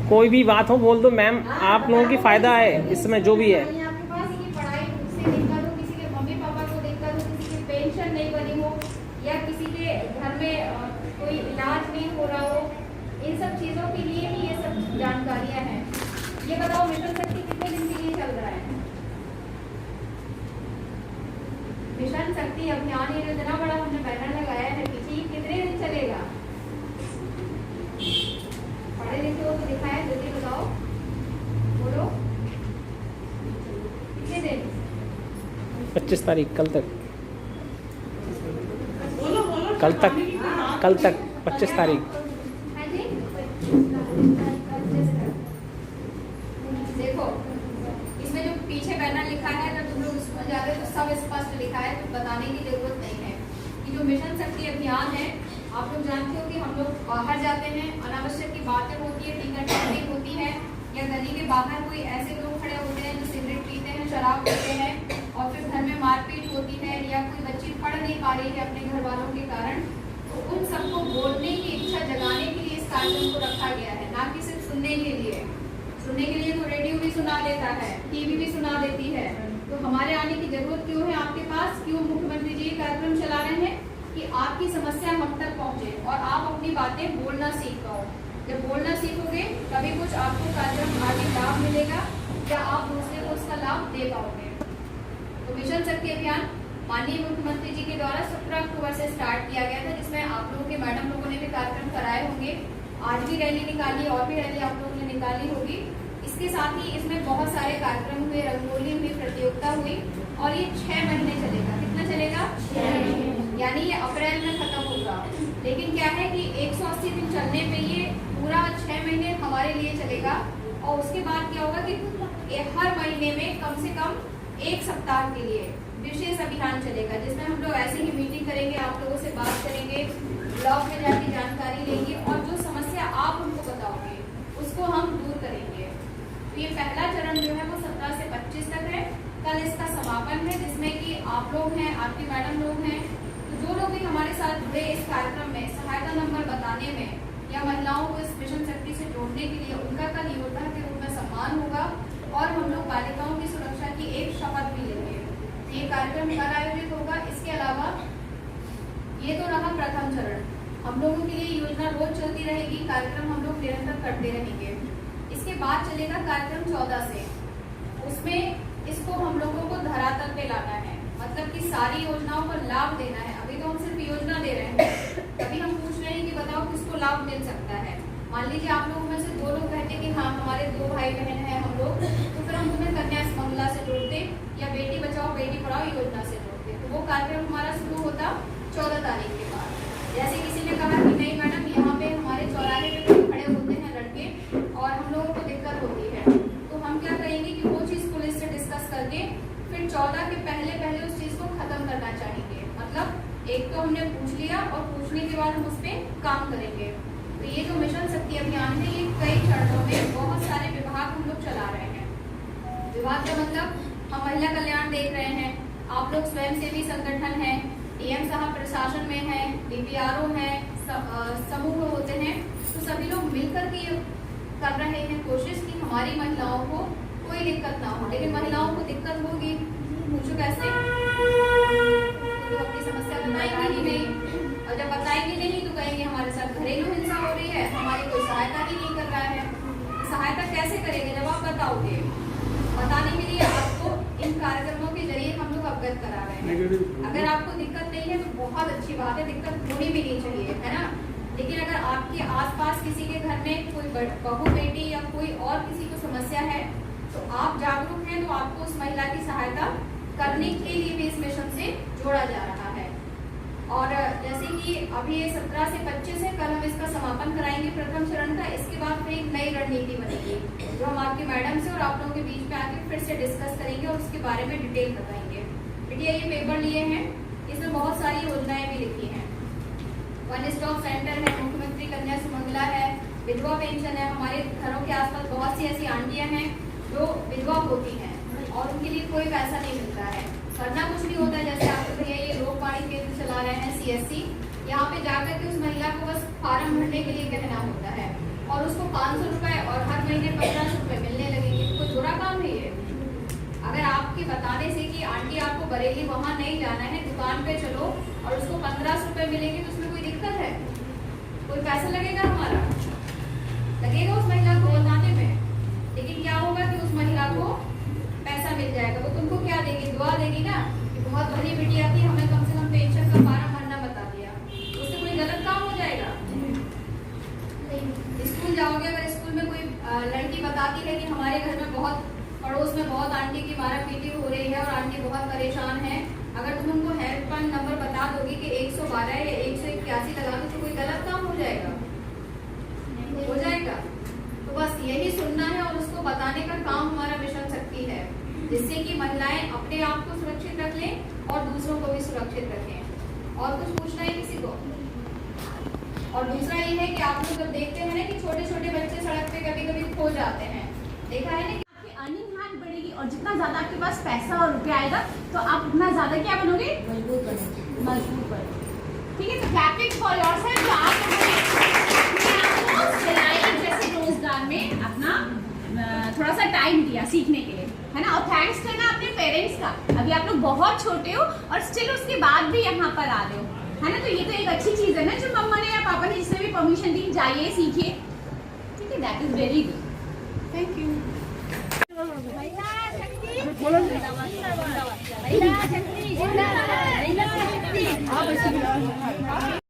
कोई भी बात हो बोल दो मैम, आप लोगों की फ़ायदा है इसमें जो भी है। आपके पास की पढ़ाई से दिक्कत हो, किसी के मम्मी पापा को दिक्कत हो, किसी की पेंशन नहीं बनी हो, या किसी के घर में कोई इलाज नहीं हो रहा हो, इन सब चीज़ों के लिए ही ये सब जानकारियाँ हैं। ये बताओ मिशन शक्ति कितने दिन के लिए चल रहा है? मिशन शक्ति अभियान ये इतना बड़ा हमने बैनर लगाया है पीछे, ये कितने दिन चलेगा? पढ़े लिखे हो तो दिखाया, जल्दी बताओ, बोलो कितने दिन? 25 तारीख, कल तक। कल तक 25 तारीख। हाँ जी, देखो इसमें जो पीछे बैनर लिखा है, अगर तुम लोग स्कूल जाते हो तो सब स्पष्ट लिखा है, तो बताने की जरूरत नहीं है कि जो मिशन शक्ति अभियान है, आप लोग जानते हो कि हम लोग बाहर जाते हैं, अनावश्यक की बातें होती है, टीका टिप्पणी होती है, या गली के बाहर कोई ऐसे लोग खड़े होते हैं जो सिगरेट पीते हैं, शराब पीते हैं, और फिर घर में मारपीट होती है, या कोई बच्ची पढ़ नहीं पा रही है अपने घर वालों के कारण, तो उन सबको बोलने की इच्छा जगाने के लिए इस कार्यक्रम को रखा गया है, ना कि सिर्फ सुनने के लिए। सुनने के लिए तो रेडियो भी सुना देता है, टीवी भी सुना देती है, तो हमारे आने की जरूरत क्यों है आपके पास? क्यों मुख्यमंत्री जी कार्यक्रम चला रहे हैं? कि आपकी समस्या हम तक पहुंचे और आप अपनी बातें बोलना सीख पाओ। जब बोलना सीखोगे तभी कुछ आपको कार्यक्रम आगे लाभ मिलेगा, या आप दूसरे को उसका लाभ दे पाओगे। तो मिशन शक्ति अभियान माननीय मुख्यमंत्री जी के द्वारा 17 अक्टूबर से स्टार्ट किया गया था, जिसमें आप लोगों के मैडम लोगों ने भी कार्यक्रम कराए होंगे। आज भी रैली निकाली, और भी रैली आप लोगों ने निकाली होगी। इसके साथ ही इसमें बहुत सारे कार्यक्रम हुए, रंगोली हुई, प्रतियोगिता हुई, और ये 6 महीने चलेगा। कितना चलेगा? 6 महीने, यानी ये अप्रैल में खत्म होगा। लेकिन क्या है कि 180 दिन चलने पे ये पूरा 6 महीने हमारे लिए चलेगा, और उसके बाद क्या होगा कि हर महीने में कम से कम 1 सप्ताह के लिए विशेष अभियान चलेगा, जिसमें हम लोग ऐसे ही मीटिंग करेंगे, आप लोगों से बात करेंगे, ब्लॉक में जाके जानकारी लेंगे, और जो समस्या आप उनको बताओगे उसको हम दूर करेंगे। तो ये पहला चरण जो है वो 17 से 25 तक है। कल इसका समापन है, जिसमें कि आप लोग हैं, आपके मैडम लोग हैं, तो जो लोग भी हमारे साथ जुड़े इस कार्यक्रम में सहायता नंबर बताने में, या महिलाओं को इस मिशन शक्ति से जोड़ने के लिए, उनका कल योद्धा के रूप में सम्मान होगा, और हम लोग बालिकाओं की सुरक्षा की एक शपथ भी लेंगे। ये कार्यक्रम कल आयोजित होगा। इसके अलावा ये तो रहा प्रथम चरण। हम लोगों के लिए योजना रोज चलती रहेगी, कार्यक्रम हम लोग निरंतर करते रहेंगे। इसके बाद चलेगा कार्यक्रम 14 से, उसमें इसको हम लोगों को धरातल पे लाना है, मतलब कि सारी योजनाओं का लाभ देना है। अभी तो हम सिर्फ योजना दे रहे हैं, अभी हम पूछ रहे हैं कि बताओ किसको लाभ मिल सकता है। मान लीजिए आप लोगों में से 2 लोग कहते कि हाँ हमारे 2 भाई बहन हैं हम लोग, तो फिर हम तुम्हें कन्या सुमंगला से जोड़ते, या बेटी बचाओ बेटी पढ़ाओ योजना से जोड़ते। तो वो कार्यक्रम हमारा शुरू होता 14 तारीख के बाद। जैसे किसी ने कहा कि नहीं मैडम, यहाँ पे हमारे चौराहे पे कोई खड़े होते हैं लड़के और हम लोगों को दिक्कत होती है, तो हम क्या करेंगे कि वो चीज़ पुलिस से डिस्कस करके फिर 14 के पहले उस चीज़ को खत्म करना चाहेंगे। मतलब एक तो हमने पूछ लिया, और पूछने के बाद हम उस पर काम करेंगे। तो ये जो मिशन शक्ति अभियान है, ये कई चरणों में बहुत सारे विभाग हम लोग चला रहे हैं। विभाग का मतलब हम महिला कल्याण देख रहे हैं, आप लोग स्वयंसेवी संगठन है, डीएम साहब प्रशासन में है, डीपीआरओ है, समूह होते हैं, तो सभी लोग मिलकर के कर रहे हैं कोशिश कि हमारी महिलाओं को कोई दिक्कत ना हो। लेकिन महिलाओं को दिक्कत होगी, पूछो कैसे? तो अपनी समस्या बताएंगे ही नहीं, और जब बताएंगे नहीं तो कहेंगे हमारे साथ घरेलू हिंसा हो रही है, हमारी कोई सहायता ही नहीं कर रहा है। सहायता कैसे करेंगे जब आप बताओगे? बताने के लिए आपको इन कार्यक्रमों के जरिए हम लोग अवगत करा रहे हैं। अगर आपको दिक्कत नहीं है तो बहुत अच्छी बात है, दिक्कत होनी भी नहीं चाहिए, है ना। लेकिन अगर आपके आसपास किसी के घर में कोई बहू बेटी या कोई और किसी को समस्या है, तो आप जागरूक हैं, तो आपको उस महिला की सहायता करने के लिए भी इस मिशन से जोड़ा जा रहा है। और जैसे कि अभी ये 17 से 25 है, कल हम इसका समापन कराएंगे प्रथम चरण का। इसके बाद फिर एक नई रणनीति बनेगी, जो हम आपके मैडम से और आप लोगों के बीच में आके फिर से डिस्कस करेंगे और उसके बारे में डिटेल बताएंगे। बेटिया ये पेपर लिए हैं, इसमें बहुत सारी योजनाएं भी लिखी हैं। वन स्टॉप सेंटर है, मुख्यमंत्री कन्या सुमंगला है, विधवा पेंशन है। हमारे घरों के आसपास बहुत सी ऐसी आंटियां हैं जो विधवा होती हैं और उनके लिए कोई पैसा नहीं मिलता है। करना कुछ नहीं होता है। जैसे आपके भैया ये रोगवाणी केंद्र चला रहे हैं CSC, यहाँ पे जाकर के उस महिला को बस फार्म भरने के लिए कहना होता है और उसको 500 रुपए और हर महीने 1500 रुपए मिलने लगेंगे। कोई बुरा काम नहीं है। अगर आपके बताने से कि आंटी आपको बरेली वहां नहीं जाना है, दुकान पे चलो और उसको 1500 रुपए मिलेंगे, तो उसमें कोई दिक्कत है? कोई पैसा लगेगा हमारा? लगेगा उस महिला को बताने में, लेकिन क्या होगा कि उस महिला को पैसा मिल जाएगा। वो तुमको क्या देगी? दुआ देगी ना कि बहुत भली बिटिया थी, हमें कम से कम पेंशन का फार्म भरना बता दिया। उससे कोई गलत काम हो जाएगा? स्कूल जाओगे, अगर स्कूल में कोई लड़की बताती है कि हमारे घर में बहुत, पड़ोस में बहुत आंटी की मारा पीटी हो रही है और आंटी बहुत परेशान है, अगर तुम उनको हेल्पलाइन नंबर बता दोगे कि 112 या 181 लगा दो, तो कोई गलत काम हो जाएगा? हो जाएगा? तो बस यही सुनना है और उसको बताने का काम हमारा मिशन शक्ति है, जिससे कि महिलाएं अपने आप को सुरक्षित रख लें और दूसरों को भी सुरक्षित रखें। और कुछ पूछना है किसी को? और दूसरा ये है कि आप लोग जब देखते हैं ना कि छोटे छोटे बच्चे सड़क पे कभी कभी खो जाते हैं, देखा है ना कि आपकी अर्निंग हैंड बढ़ेगी और जितना ज्यादा आपके पास पैसा और रुपया आएगा तो आप उतना ज्यादा क्या बनोगे? मजबूत बनोगे। ठीक है, तो क्लैपिंग फॉर योरसेल्फ। आप आपको सिलाई जैसे रोजगार में अपना थोड़ा सा टाइम दिया सीखने के लिए, है ना। और थैंक्स करना अपने पेरेंट्स का। अभी आप लोग बहुत छोटे हो और स्टिल उसके बाद भी यहाँ पर आ रहे हो, है ना। तो ये तो एक अच्छी चीज है ना, जो मम्मा ने या पापा ने जिसने भी परमिशन दी, जाइए सीखिए। ठीक है, that is very good. Thank you. महिला शक्ति जिंदाबाद।